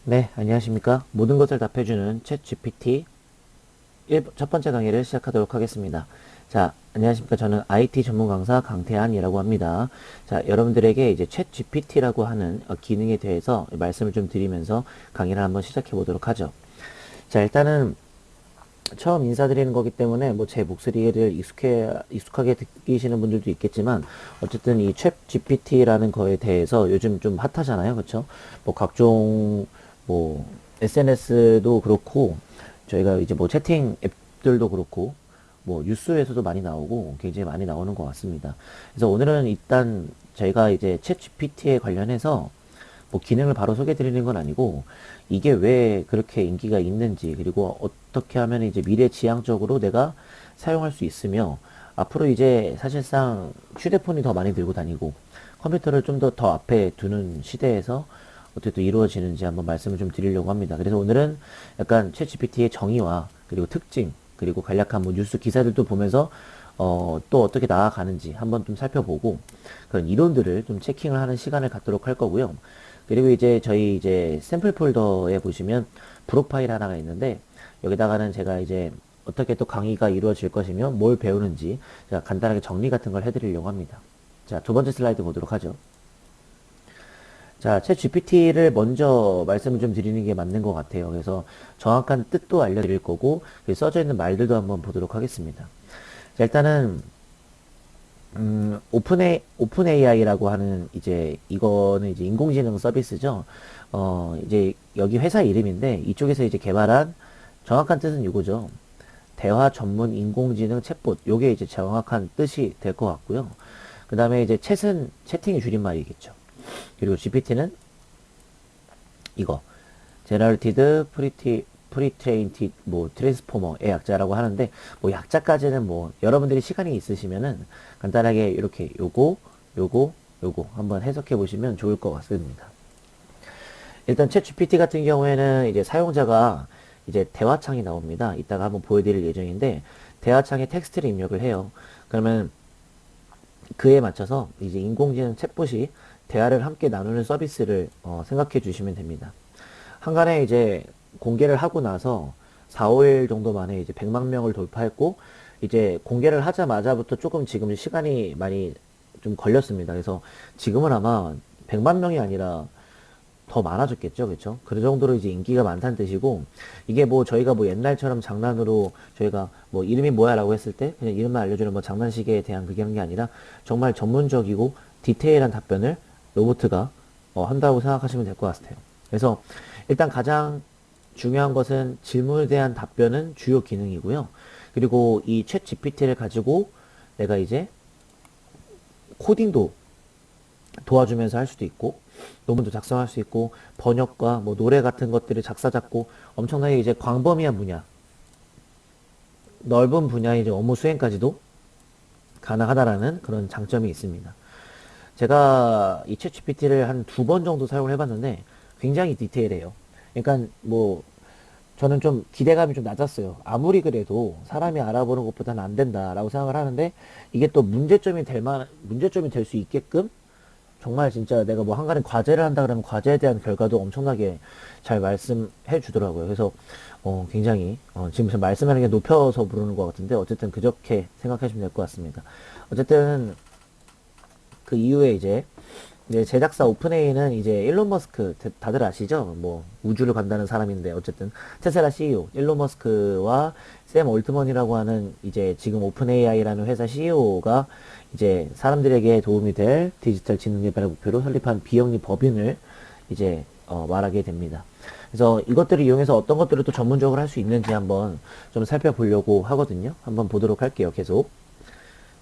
네, 안녕하십니까. 모든 것을 답해주는 챗 GPT 첫 번째 강의를 시작하도록 하겠습니다. 자, 안녕하십니까. 저는 IT 전문 강사 강태한이라고 합니다. 자, 여러분들에게 이제 챗 GPT라고 하는 기능에 대해서 말씀을 좀 드리면서 강의를 한번 시작해 보도록 하죠. 자, 일단은 처음 인사드리는 거기 때문에 뭐 제 목소리를 익숙하게 듣기시는 분들도 있겠지만 어쨌든 이 챗 GPT라는 거에 대해서 요즘 좀 핫하잖아요. 그렇죠? 뭐 각종 뭐 SNS도 그렇고 저희가 이제 뭐 채팅 앱들도 그렇고 뭐 뉴스에서도 많이 나오고 굉장히 많이 나오는 것 같습니다. 그래서 오늘은 일단 저희가 이제 챗 GPT에 관련해서 뭐 기능을 바로 소개해 드리는 건 아니고 이게 왜 그렇게 인기가 있는지 그리고 어떻게 하면 이제 미래지향적으로 내가 사용할 수 있으며 앞으로 이제 사실상 휴대폰이 더 많이 들고 다니고 컴퓨터를 좀 더 앞에 두는 시대에서 어떻게 또 이루어지는지 한번 말씀을 좀 드리려고 합니다. 그래서 오늘은 약간 챗GPT의 정의와 그리고 특징 그리고 간략한 뭐 뉴스 기사들도 보면서 또 어떻게 나아가는지 한번 좀 살펴보고 그런 이론들을 좀 체킹을 하는 시간을 갖도록 할 거고요. 그리고 이제 저희 이제 샘플 폴더에 보시면 프로파일 하나가 있는데 여기다가는 제가 이제 어떻게 또 강의가 이루어질 것이며 뭘 배우는지 제가 간단하게 정리 같은 걸 해드리려고 합니다. 자, 두 번째 슬라이드 보도록 하죠. 자, 챗 GPT를 먼저 말씀을 좀 드리는 게 맞는 것 같아요. 그래서 정확한 뜻도 알려드릴 거고 써져 있는 말들도 한번 보도록 하겠습니다. 자, 일단은 오픈 AI라고 하는 이제 이거는 이제 인공지능 서비스죠. 이제 여기 회사 이름인데 이쪽에서 이제 개발한 정확한 뜻은 이거죠. 대화 전문 인공지능 챗봇. 요게 이제 정확한 뜻이 될 것 같고요. 그 다음에 이제 챗은 채팅의 줄임말이겠죠. 그리고 GPT는 이거 제너리티드 프리트레인티 뭐 트랜스포머의 약자라고 하는데 뭐 약자까지는 뭐 여러분들이 시간이 있으시면은 간단하게 이렇게 요거 한번 해석해 보시면 좋을 것 같습니다. 일단 챗 GPT 같은 경우에는 이제 사용자가 이제 대화창이 나옵니다. 이따가 한번 보여드릴 예정인데 대화창에 텍스트를 입력을 해요. 그러면 그에 맞춰서 이제 인공지능 챗봇이 대화를 함께 나누는 서비스를 생각해 주시면 됩니다. 한간에 이제 공개를 하고 나서 4, 5일 정도 만에 이제 100만 명을 돌파했고, 이제 공개를 하자마자부터 조금 지금 시간이 많이 좀 걸렸습니다. 그래서 지금은 아마 100만 명이 아니라 더 많아졌겠죠, 그렇죠? 그 정도로 이제 인기가 많다는 뜻이고 이게 뭐 저희가 뭐 옛날처럼 장난으로 저희가 뭐 이름이 뭐야라고 했을 때 그냥 이름만 알려주는 뭐 장난식에 대한 그게 하는 게 아니라 정말 전문적이고 디테일한 답변을 로보트가 한다고 생각하시면 될 것 같아요. 그래서 일단 가장 중요한 것은 질문에 대한 답변은 주요 기능이고요. 그리고 이 챗 GPT를 가지고 내가 이제 코딩도 도와주면서 할 수도 있고 논문도 작성할 수 있고 번역과 뭐 노래 같은 것들을 작사 작곡 엄청나게 이제 광범위한 분야 넓은 분야의 이제 업무 수행까지도 가능하다라는 그런 장점이 있습니다. 제가 이 챗GPT를 한 두 번 정도 사용을 해봤는데 굉장히 디테일해요. 그러니까 뭐 저는 좀 기대감이 좀 낮았어요. 아무리 그래도 사람이 알아보는 것보다는 안 된다라고 생각을 하는데 이게 또 문제점이 될 수 있게끔 정말 진짜 내가 뭐 한가지 과제를 한다 그러면 과제에 대한 결과도 엄청나게 잘 말씀해 주더라고요. 그래서 굉장히 지금 제가 말씀하는 게 높여서 부르는 것 같은데 어쨌든 그렇게 생각하시면 될 것 같습니다. 어쨌든 그 이후에 이제 제작사 오픈AI는 이제 일론 머스크 다들 아시죠? 뭐 우주를 간다는 사람인데 어쨌든 테슬라 CEO 일론 머스크와 샘 올트먼이라고 하는 이제 지금 오픈AI라는 회사 CEO가 이제 사람들에게 도움이 될 디지털 지능 개발을 목표로 설립한 비영리 법인을 이제 말하게 됩니다. 그래서 이것들을 이용해서 어떤 것들을 또 전문적으로 할 수 있는지 한번 좀 살펴보려고 하거든요. 한번 보도록 할게요. 계속.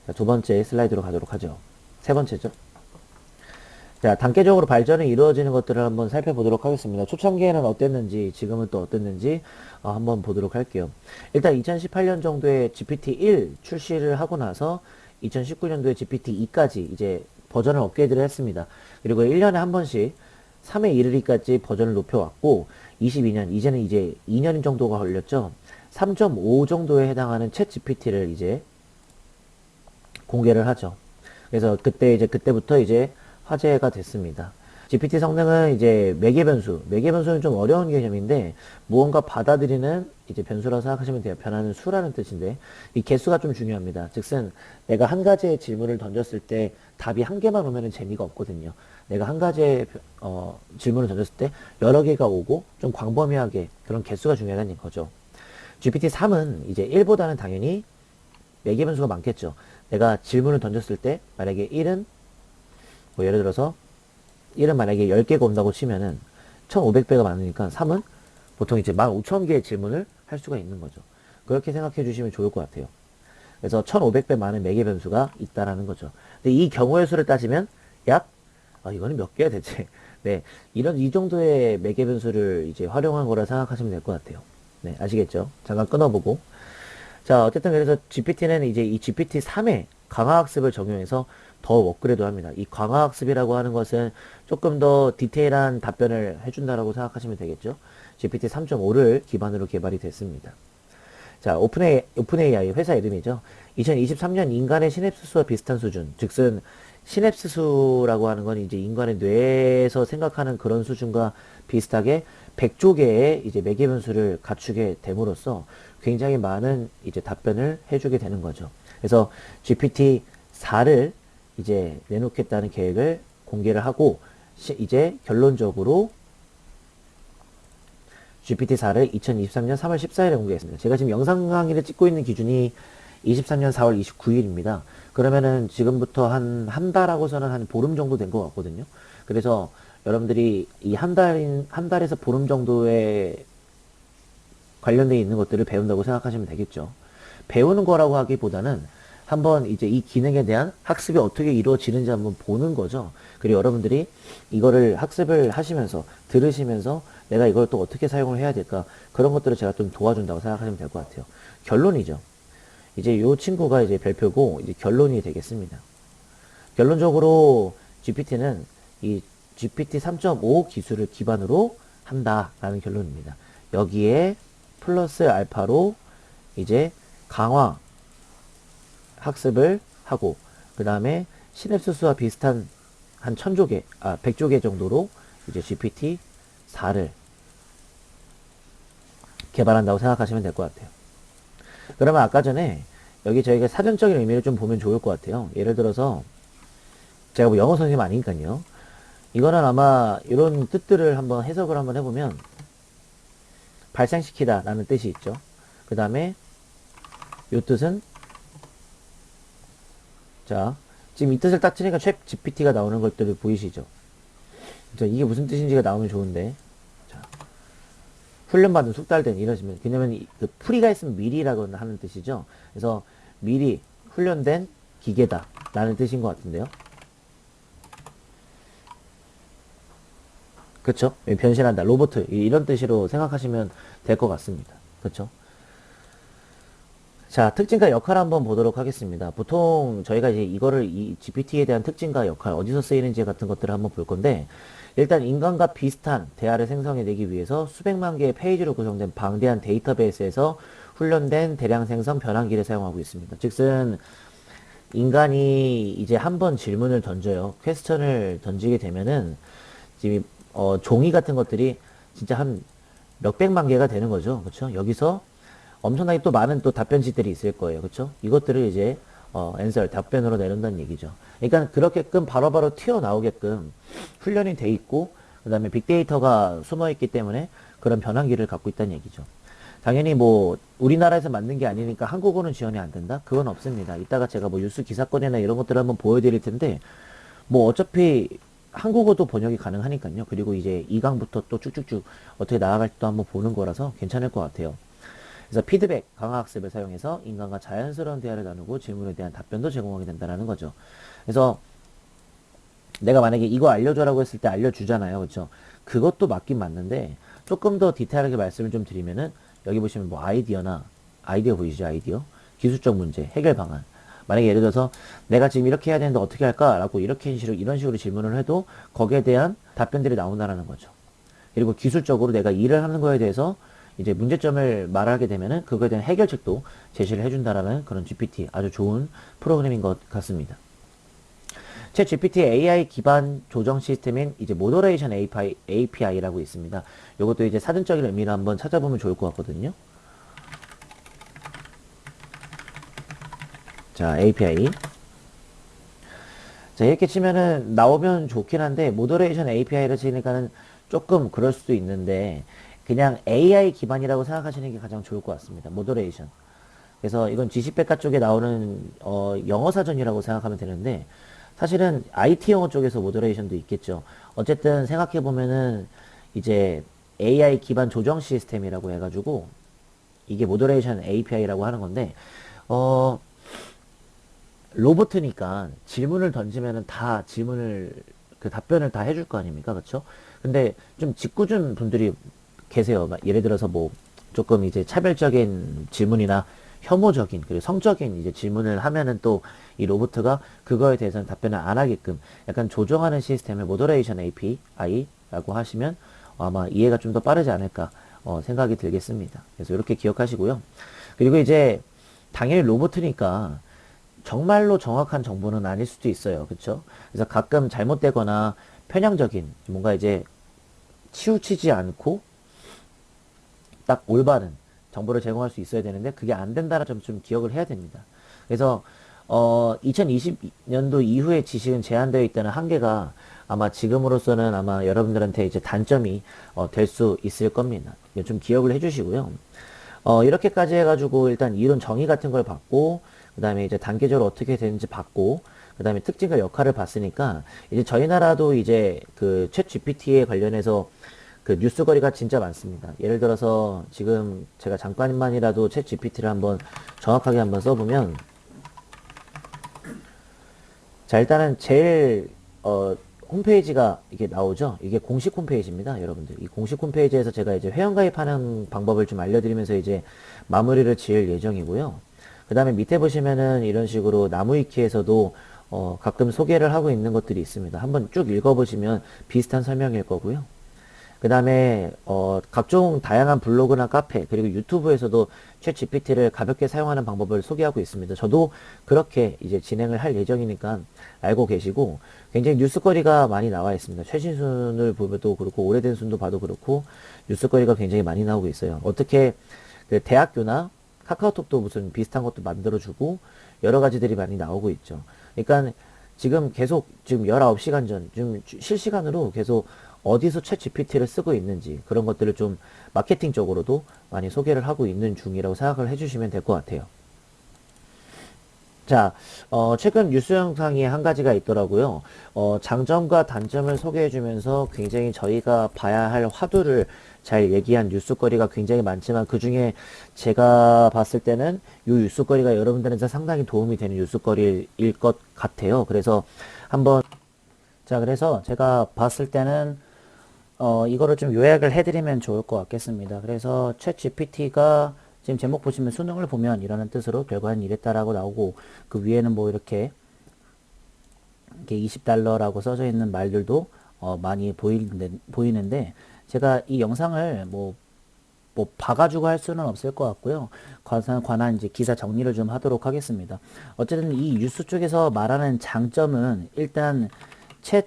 자, 두 번째 슬라이드로 가도록 하죠. 세 번째죠. 자, 단계적으로 발전이 이루어지는 것들을 한번 살펴보도록 하겠습니다. 초창기에는 어땠는지, 지금은 또 어땠는지 한번 보도록 할게요. 일단 2018년 정도에 GPT-1 출시를 하고 나서 2019년도에 GPT-2까지 이제 버전을 업그레이드를 했습니다. 그리고 1년에 한 번씩 3회 이르기까지 버전을 높여왔고 22년, 이제는 이제 2년 정도가 걸렸죠. 3.5 정도에 해당하는 챗 GPT를 이제 공개를 하죠. 그래서 그때부터 이제 화제가 됐습니다. GPT 성능은 이제 매개 변수, 매개 변수는 좀 어려운 개념인데 무언가 받아들이는 이제 변수라고 생각하시면 돼요. 변하는 수라는 뜻인데 이 개수가 좀 중요합니다. 즉슨 내가 한 가지의 질문을 던졌을 때 답이 한 개만 오면은 재미가 없거든요. 내가 한 가지의 질문을 던졌을 때 여러 개가 오고 좀 광범위하게 그런 개수가 중요하다는 거죠. GPT-3은 이제 1보다는 당연히 매개 변수가 많겠죠. 내가 질문을 던졌을 때 만약에 1은 뭐 예를 들어서 1은 만약에 10개가 온다고 치면은 1500배가 많으니까 3은 보통 이제 15000개의 질문을 할 수가 있는 거죠. 그렇게 생각해 주시면 좋을 것 같아요. 그래서 1500배 많은 매개 변수가 있다라는 거죠. 근데 이 경우의 수를 따지면 약, 이거는 몇 개야 대체? 네. 이 정도의 매개 변수를 이제 활용한 거라 생각하시면 될 것 같아요. 네. 아시겠죠? 잠깐 끊어보고. 자, 어쨌든 그래서 GPT는 이제 이 GPT-3에 강화학습을 적용해서 더 업그레이드 합니다. 이 강화학습이라고 하는 것은 조금 더 디테일한 답변을 해준다라고 생각하시면 되겠죠. GPT 3.5를 기반으로 개발이 됐습니다. 자, 오픈AI 회사 이름이죠. 2023년 인간의 시냅스 수와 비슷한 수준, 즉슨 시냅스 수라고 하는 건 이제 인간의 뇌에서 생각하는 그런 수준과 비슷하게 100조 개의 이제 매개 변수를 갖추게 됨으로써 굉장히 많은 이제 답변을 해주게 되는 거죠. 그래서 GPT-4를 이제 내놓겠다는 계획을 공개를 하고 이제 결론적으로 GPT-4를 2023년 3월 14일에 공개했습니다. 제가 지금 영상 강의를 찍고 있는 기준이 23년 4월 29일입니다. 그러면은 지금부터 한 달하고서는 한 보름 정도 된 것 같거든요. 그래서 여러분들이 이 한 달에서 보름 정도에 관련되어 있는 것들을 배운다고 생각하시면 되겠죠. 배우는 거라고 하기보다는 한번 이제 이 기능에 대한 학습이 어떻게 이루어지는지 한번 보는 거죠. 그리고 여러분들이 이거를 학습을 하시면서 들으시면서 내가 이걸 또 어떻게 사용을 해야 될까 그런 것들을 제가 좀 도와준다고 생각하시면 될 것 같아요. 결론이죠. 이제 요 친구가 이제 별표고 이제 결론이 되겠습니다. 결론적으로 GPT는 이 GPT 3.5 기술을 기반으로 한다라는 결론입니다. 여기에 플러스 알파로 이제 강화 학습을 하고 그 다음에 시냅스 수와 비슷한 한 1000조 개, 100조 개 정도로 이제 GPT-4를 개발한다고 생각하시면 될 것 같아요. 그러면 아까 전에 여기 저희가 사전적인 의미를 좀 보면 좋을 것 같아요. 예를 들어서 제가 뭐 영어 선생님 아니니까요. 이거는 아마 이런 뜻들을 한번 해석을 한번 해보면 발생시키다 라는 뜻이 있죠. 그 다음에 이 뜻은 자 지금 이 뜻을 딱 치니까 챗 GPT가 나오는 것들을 보이시죠. 자, 이게 무슨 뜻인지가 나오면 좋은데 자, 훈련받은 숙달된 이러시면 왜냐면 그 프리가 있으면 미리라고 하는 뜻이죠. 그래서 미리 훈련된 기계다 라는 뜻인 것 같은데요. 그쵸? 변신한다 로보트 이런 뜻으로 생각하시면 될 것 같습니다. 그쵸? 자, 특징과 역할 한번 보도록 하겠습니다. 보통 저희가 이제 이거를 이 GPT에 대한 특징과 역할 어디서 쓰이는지 같은 것들을 한번 볼 건데 일단 인간과 비슷한 대화를 생성해내기 위해서 수백만 개의 페이지로 구성된 방대한 데이터베이스에서 훈련된 대량 생성 변환기를 사용하고 있습니다. 즉슨 인간이 이제 한번 질문을 던져요. 퀘스천을 던지게 되면은 지금 종이 같은 것들이 진짜 한 몇백만 개가 되는 거죠. 그렇죠? 여기서 엄청나게 또 많은 또 답변지들이 있을 거예요. 그렇죠? 이것들을 이제 앤서 답변으로 내놓는다는 얘기죠. 그러니까 그렇게끔 바로바로 튀어나오게끔 훈련이 돼 있고 그다음에 빅데이터가 숨어 있기 때문에 그런 변환기를 갖고 있다는 얘기죠. 당연히 뭐 우리나라에서 만든 게 아니니까 한국어는 지원이 안 된다? 그건 없습니다. 이따가 제가 뭐 뉴스 기사건이나 이런 것들을 한번 보여드릴 텐데 뭐 어차피 한국어도 번역이 가능하니까요. 그리고 이제 2강부터 또 쭉쭉쭉 어떻게 나아갈지도 한번 보는 거라서 괜찮을 것 같아요. 그래서 피드백, 강화학습을 사용해서 인간과 자연스러운 대화를 나누고 질문에 대한 답변도 제공하게 된다는 거죠. 그래서 내가 만약에 이거 알려줘라고 했을 때 알려주잖아요. 그렇죠? 그것도 맞긴 맞는데 조금 더 디테일하게 말씀을 좀 드리면은 여기 보시면 뭐 아이디어 보이시죠? 아이디어? 기술적 문제, 해결 방안. 만약에 예를 들어서 내가 지금 이렇게 해야 되는데 어떻게 할까? 라고 이런 식으로 질문을 해도 거기에 대한 답변들이 나온다는 거죠. 그리고 기술적으로 내가 일을 하는 거에 대해서 이제 문제점을 말하게 되면은 그거에 대한 해결책도 제시를 해준다라는 그런 GPT 아주 좋은 프로그램인 것 같습니다. 챗 GPT AI 기반 조정 시스템인 이제 모더레이션 API라고 있습니다. 이것도 이제 사전적인 의미를 한번 찾아보면 좋을 것 같거든요. 자, API. 자, 이렇게 치면은 나오면 좋긴 한데, 모더레이션 API를 치니까는 조금 그럴 수도 있는데, 그냥 AI 기반이라고 생각하시는 게 가장 좋을 것 같습니다. 모더레이션. 그래서 이건 GC백과 쪽에 나오는, 영어 사전이라고 생각하면 되는데, 사실은 IT 영어 쪽에서 모더레이션도 있겠죠. 어쨌든 생각해보면은, 이제 AI 기반 조정 시스템이라고 해가지고, 이게 모더레이션 API라고 하는 건데, 어, 로보트니까 질문을 던지면은 다 질문을 그 답변을 다 해줄 거 아닙니까, 그렇죠? 근데 좀 짓궂은 분들이 계세요. 막 예를 들어서 뭐 조금 이제 차별적인 질문이나 혐오적인 그리고 성적인 이제 질문을 하면은 또 이 로보트가 그거에 대해서는 답변을 안 하게끔 약간 조정하는 시스템을 모더레이션 API라고 하시면 아마 이해가 좀 더 빠르지 않을까 생각이 들겠습니다. 그래서 이렇게 기억하시고요. 그리고 이제 당연히 로보트니까 정말로 정확한 정보는 아닐 수도 있어요. 그쵸? 그래서 가끔 잘못되거나 편향적인 뭔가 이제 치우치지 않고 딱 올바른 정보를 제공할 수 있어야 되는데 그게 안 된다는 점 좀 기억을 해야 됩니다. 그래서 2020년도 이후의 지식은 제한되어 있다는 한계가 아마 지금으로서는 아마 여러분들한테 이제 단점이 될 수 있을 겁니다. 이거 좀 기억을 해주시고요. 이렇게까지 해가지고 일단 이론 정의 같은 걸 받고 그 다음에 이제 단계적으로 어떻게 되는지 받고 그 다음에 특징과 역할을 봤으니까 이제 저희 나라도 이제 그 챗 GPT에 관련해서 그 뉴스거리가 진짜 많습니다. 예를 들어서 지금 제가 잠깐만이라도 챗 GPT를 한번 정확하게 한번 써보면 자 일단은 제일 홈페이지가 이게 나오죠. 이게 공식 홈페이지입니다, 여러분들. 이 공식 홈페이지에서 제가 이제 회원가입하는 방법을 좀 알려드리면서 이제 마무리를 지을 예정이고요. 그 다음에 밑에 보시면은 이런 식으로 나무위키에서도 가끔 소개를 하고 있는 것들이 있습니다. 한번 쭉 읽어보시면 비슷한 설명일 거고요. 그 다음에 각종 다양한 블로그나 카페 그리고 유튜브에서도 챗 GPT를 가볍게 사용하는 방법을 소개하고 있습니다. 저도 그렇게 이제 진행을 할 예정이니까 알고 계시고 굉장히 뉴스거리가 많이 나와 있습니다. 최신 순을 보면도 그렇고 오래된 순도 봐도 그렇고 뉴스거리가 굉장히 많이 나오고 있어요. 어떻게 그 대학교나 카카오톡도 무슨 비슷한 것도 만들어주고 여러 가지들이 많이 나오고 있죠. 그러니까 지금 계속 지금 19시간 전, 지금 실시간으로 계속 어디서 챗 GPT를 쓰고 있는지 그런 것들을 좀 마케팅적으로도 많이 소개를 하고 있는 중이라고 생각을 해주시면 될 것 같아요. 자, 최근 뉴스 영상이 한 가지가 있더라고요. 장점과 단점을 소개해주면서 굉장히 저희가 봐야 할 화두를 잘 얘기한 뉴스거리가 굉장히 많지만 그 중에 제가 봤을 때는 이 뉴스거리가 여러분들한테 상당히 도움이 되는 뉴스거리일 것 같아요. 그래서 한번, 자, 그래서 제가 봤을 때는 이거를 좀 요약을 해드리면 좋을 것 같겠습니다. 그래서 챗 GPT가 지금 제목 보시면 수능을 보면 이라는 뜻으로 결과는 이랬다라고 나오고 그 위에는 뭐 이렇게 20달러라고 써져 있는 말들도 많이 보이는데 제가 이 영상을 뭐 봐가지고 할 수는 없을 것 같고요. 관한 이제 기사 정리를 좀 하도록 하겠습니다. 어쨌든 이 뉴스 쪽에서 말하는 장점은 일단 챗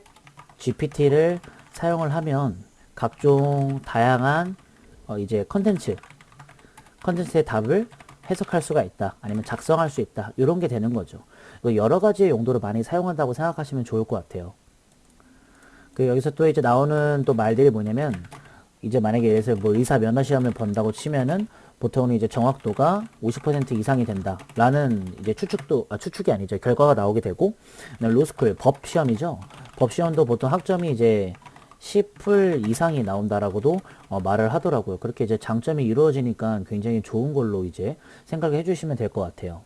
GPT를 사용을 하면 각종 다양한 이제 컨텐츠의 답을 해석할 수가 있다. 아니면 작성할 수 있다. 이런 게 되는 거죠. 여러 가지의 용도로 많이 사용한다고 생각하시면 좋을 것 같아요. 그 여기서 또 이제 나오는 또 말들이 뭐냐면 이제 만약에 예를 들어서 뭐 의사 면허 시험을 본다고 치면은 보통은 이제 정확도가 50% 이상이 된다. 라는 이제 추측이 아니죠. 결과가 나오게 되고, 로스쿨, 법 시험이죠. 법 시험도 보통 학점이 이제 10풀 이상이 나온다라고도 말을 하더라고요. 그렇게 이제 장점이 이루어지니까 굉장히 좋은 걸로 이제 생각을 해주시면 될 것 같아요.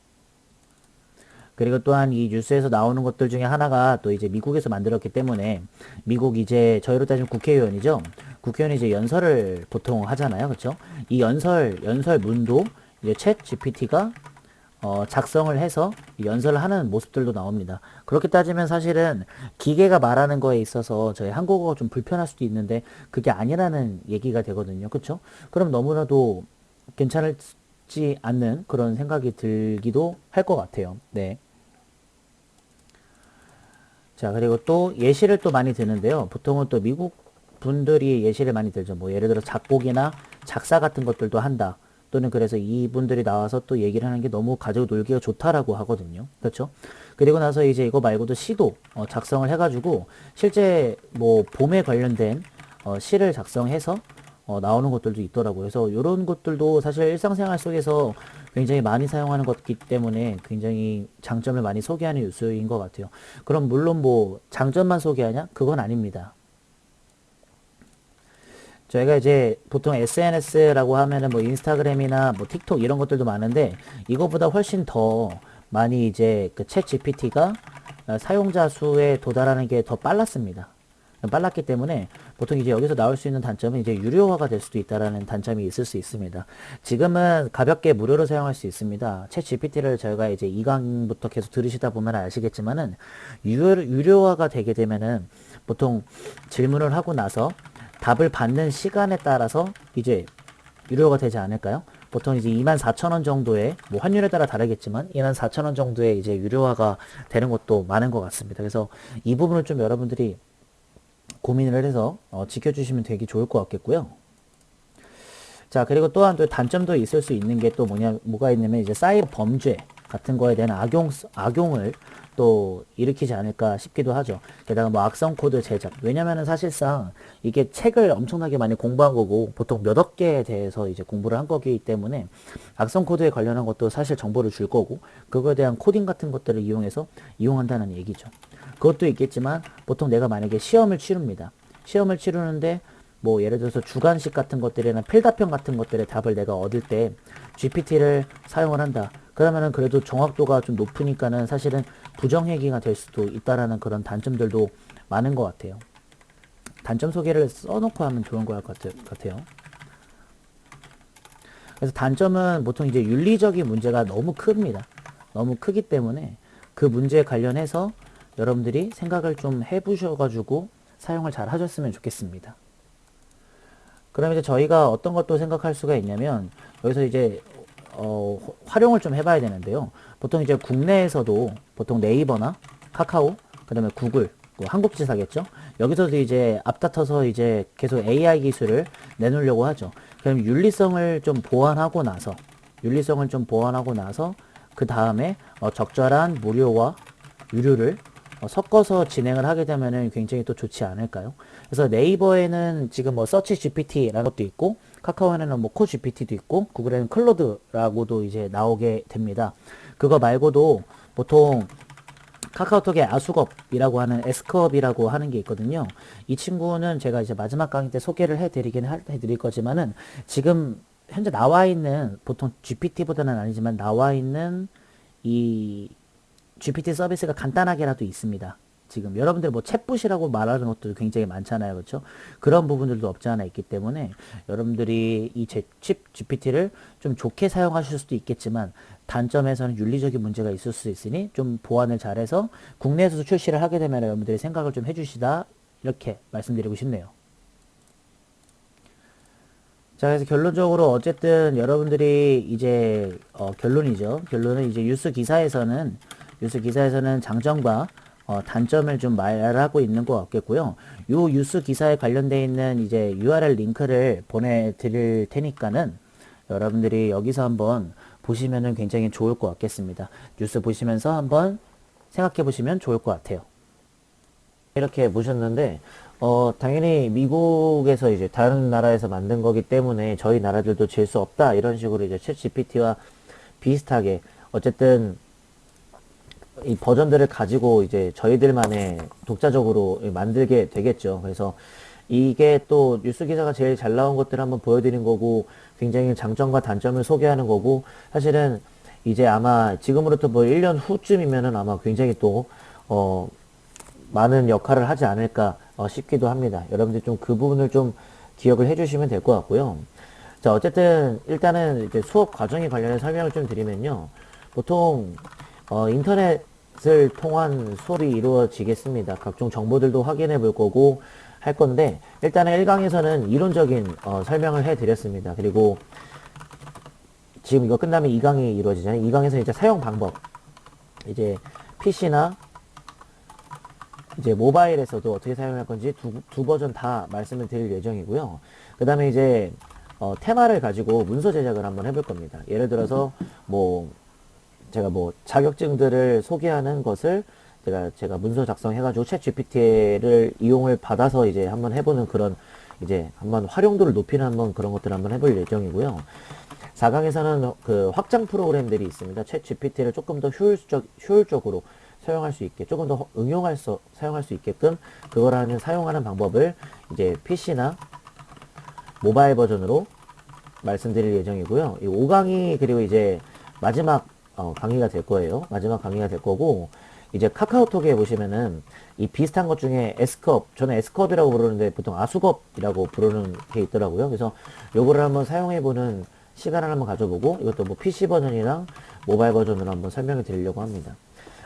그리고 또한 이 뉴스에서 나오는 것들 중에 하나가 또 이제 미국에서 만들었기 때문에 미국 이제 저희로 따지면 국회의원이죠. 국회의원이 이제 연설을 보통 하잖아요. 그렇죠? 이 연설문도 이제 챗 GPT가 작성을 해서 연설을 하는 모습들도 나옵니다. 그렇게 따지면 사실은 기계가 말하는 거에 있어서 저희 한국어가 좀 불편할 수도 있는데 그게 아니라는 얘기가 되거든요. 그렇죠? 그럼 너무나도 괜찮을지 않는 그런 생각이 들기도 할 것 같아요. 네. 자, 그리고 또 예시를 또 많이 드는데요. 보통은 또 미국 분들이 예시를 많이 들죠. 뭐 예를 들어 작곡이나 작사 같은 것들도 한다. 또는 그래서 이분들이 나와서 또 얘기를 하는 게 너무 가지고 놀기가 좋다라고 하거든요. 그렇죠? 그리고 나서 이제 이거 말고도 시도 작성을 해가지고 실제 뭐 봄에 관련된 시를 작성해서 나오는 것들도 있더라고요. 그래서 이런 것들도 사실 일상생활 속에서 굉장히 많이 사용하는 것이기 때문에 굉장히 장점을 많이 소개하는 요소인 것 같아요. 그럼 물론 뭐 장점만 소개하냐? 그건 아닙니다. 저희가 이제 보통 SNS라고 하면은 뭐 인스타그램이나 뭐 틱톡 이런 것들도 많은데 이거보다 훨씬 더 많이 이제 그 챗 GPT가 사용자 수에 도달하는 게 더 빨랐습니다. 빨랐기 때문에 보통 이제 여기서 나올 수 있는 단점은 이제 유료화가 될 수도 있다라는 단점이 있을 수 있습니다. 지금은 가볍게 무료로 사용할 수 있습니다. 챗 GPT를 저희가 이제 2강부터 계속 들으시다 보면 아시겠지만은 유료화가 되게 되면은 보통 질문을 하고 나서 답을 받는 시간에 따라서 이제 유료가 되지 않을까요? 보통 이제 24,000원 정도의 뭐 환율에 따라 다르겠지만 24,000원 정도의 이제 유료화가 되는 것도 많은 것 같습니다. 그래서 이 부분을 좀 여러분들이 고민을 해서 지켜주시면 되게 좋을 것 같겠고요. 자, 그리고 또한 또 단점도 있을 수 있는 게 또 뭐가 있냐면 이제 사이버 범죄 같은 거에 대한 악용을 또 일으키지 않을까 싶기도 하죠. 게다가 뭐 악성 코드 제작. 왜냐면은 사실상 이게 책을 엄청나게 많이 공부한 거고 보통 몇 억 개에 대해서 이제 공부를 한 거기 때문에 악성 코드에 관련한 것도 사실 정보를 줄 거고 그거에 대한 코딩 같은 것들을 이용해서 이용한다는 얘기죠. 그것도 있겠지만 보통 내가 만약에 시험을 치릅니다. 시험을 치르는데 뭐 예를 들어서 주관식 같은 것들이나 필답형 같은 것들의 답을 내가 얻을 때 GPT를 사용을 한다. 그러면은 그래도 정확도가 좀 높으니까는 사실은 부정행위가 될 수도 있다라는 그런 단점들도 많은 것 같아요. 단점 소개를 써놓고 하면 좋은 것 같아요. 그래서 단점은 보통 이제 윤리적인 문제가 너무 큽니다. 너무 크기 때문에 그 문제에 관련해서 여러분들이 생각을 좀 해보셔가지고 사용을 잘 하셨으면 좋겠습니다. 그럼 이제 저희가 어떤 것도 생각할 수가 있냐면 여기서 이제 활용을 좀 해봐야 되는데요. 보통 이제 국내에서도 보통 네이버나 카카오, 그 다음에 구글, 뭐 한국지사겠죠. 여기서도 이제 앞다퉈서 이제 계속 AI 기술을 내놓으려고 하죠. 그럼 윤리성을 좀 보완하고 나서 그 다음에 적절한 무료와 유료를 섞어서 진행을 하게 되면은 굉장히 또 좋지 않을까요? 그래서 네이버에는 지금 뭐 서치 GPT라는 것도 있고 카카오에는 뭐 코 GPT도 있고 구글에는 클로드라고도 이제 나오게 됩니다. 그거 말고도 보통 카카오톡의 아수겁이라고 하는 S컵이라고 하는 게 있거든요. 이 친구는 제가 이제 마지막 강의 때 소개를 해드릴 거지만은 지금 현재 나와 있는 보통 GPT보다는 아니지만 나와 있는 이 GPT 서비스가 간단하게라도 있습니다. 지금 여러분들 뭐 챗봇이라고 말하는 것도 굉장히 많잖아요. 그렇죠? 그런 부분들도 없지 않아 있기 때문에 여러분들이 이 챗 GPT를 좀 좋게 사용하실 수도 있겠지만 단점에서는 윤리적인 문제가 있을 수 있으니 좀 보완을 잘해서 국내에서도 출시를 하게 되면 여러분들이 생각을 좀 해주시다 이렇게 말씀드리고 싶네요. 자, 그래서 결론적으로 어쨌든 여러분들이 이제 결론이죠. 결론은 이제 뉴스 기사에서는 장점과 단점을 좀 말하고 있는 것 같겠고요. 요 뉴스 기사에 관련되어 있는 이제 URL 링크를 보내드릴 테니까는 여러분들이 여기서 한번 보시면은 굉장히 좋을 것 같겠습니다. 뉴스 보시면서 한번 생각해 보시면 좋을 것 같아요. 이렇게 보셨는데, 당연히 미국에서 이제 다른 나라에서 만든 거기 때문에 저희 나라들도 질 수 없다. 이런 식으로 이제 챗 GPT와 비슷하게 어쨌든 이 버전들을 가지고 이제 저희들만의 독자적으로 만들게 되겠죠. 그래서 이게 또 뉴스 기사가 제일 잘 나온 것들을 한번 보여드린 거고 굉장히 장점과 단점을 소개하는 거고 사실은 이제 아마 지금으로부터 뭐 1년 후쯤이면은 아마 굉장히 또 많은 역할을 하지 않을까 싶기도 합니다. 여러분들 좀 그 부분을 좀 기억을 해주시면 될 것 같고요. 자, 어쨌든 일단은 이제 수업 과정에 관련해 설명을 좀 드리면요. 보통 인터넷을 통한 수업이 이루어지겠습니다. 각종 정보들도 확인해 볼 거고 할 건데 일단은 1강에서는 이론적인 설명을 해 드렸습니다. 그리고 지금 이거 끝나면 2강이 이루어지잖아요. 2강에서 이제 사용 방법 이제 PC나 이제 모바일에서도 어떻게 사용할 건지 두 버전 다 말씀을 드릴 예정이고요. 그 다음에 이제 테마를 가지고 문서 제작을 한번 해볼 겁니다. 예를 들어서 뭐 제가 뭐 자격증들을 소개하는 것을 제가 문서 작성해가지고 챗 GPT를 이용을 받아서 이제 한번 해보는 그런 이제 한번 활용도를 높이는 한번 그런 것들을 한번 해볼 예정이고요. 4강에서는 그 확장 프로그램들이 있습니다. 챗 GPT를 조금 더 효율적으로 사용할 수 있게, 조금 더 사용할 수 있게끔 사용하는 방법을 이제 PC나 모바일 버전으로 말씀드릴 예정이고요. 이 5강이 그리고 이제 마지막 강의가 될 거예요. 마지막 강의가 될 거고, 이제 카카오톡에 보시면은 이 비슷한 것 중에 S컵, 저는 S컵이라고 부르는데 보통 아수겁이라고 부르는 게 있더라고요. 그래서 요거를 한번 사용해보는 시간을 한번 가져보고, 이것도 뭐 PC 버전이랑 모바일 버전으로 한번 설명해 드리려고 합니다.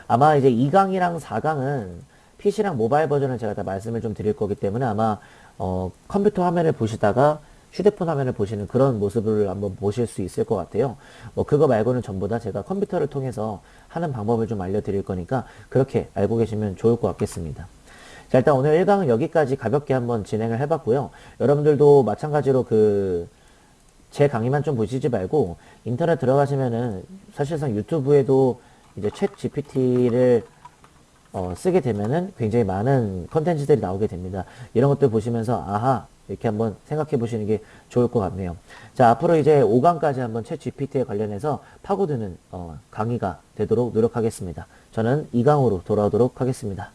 아마 이제 2강이랑 4강은 PC랑 모바일 버전을 제가 다 말씀을 좀 드릴 거기 때문에 아마 컴퓨터 화면을 보시다가 휴대폰 화면을 보시는 그런 모습을 한번 보실 수 있을 것 같아요. 뭐 그거 말고는 전부 다 제가 컴퓨터를 통해서 하는 방법을 좀 알려드릴 거니까 그렇게 알고 계시면 좋을 것 같겠습니다. 자, 일단 오늘 1강은 여기까지 가볍게 한번 진행을 해봤고요. 여러분들도 마찬가지로 제 강의만 좀 보시지 말고 인터넷 들어가시면은 사실상 유튜브에도 이제 챗 GPT를 쓰게 되면은 굉장히 많은 컨텐츠들이 나오게 됩니다. 이런 것들 보시면서 아하 이렇게 한번 생각해 보시는 게 좋을 것 같네요. 자, 앞으로 이제 5강까지 한번 챗 GPT에 관련해서 파고드는 강의가 되도록 노력하겠습니다. 저는 2강으로 돌아오도록 하겠습니다.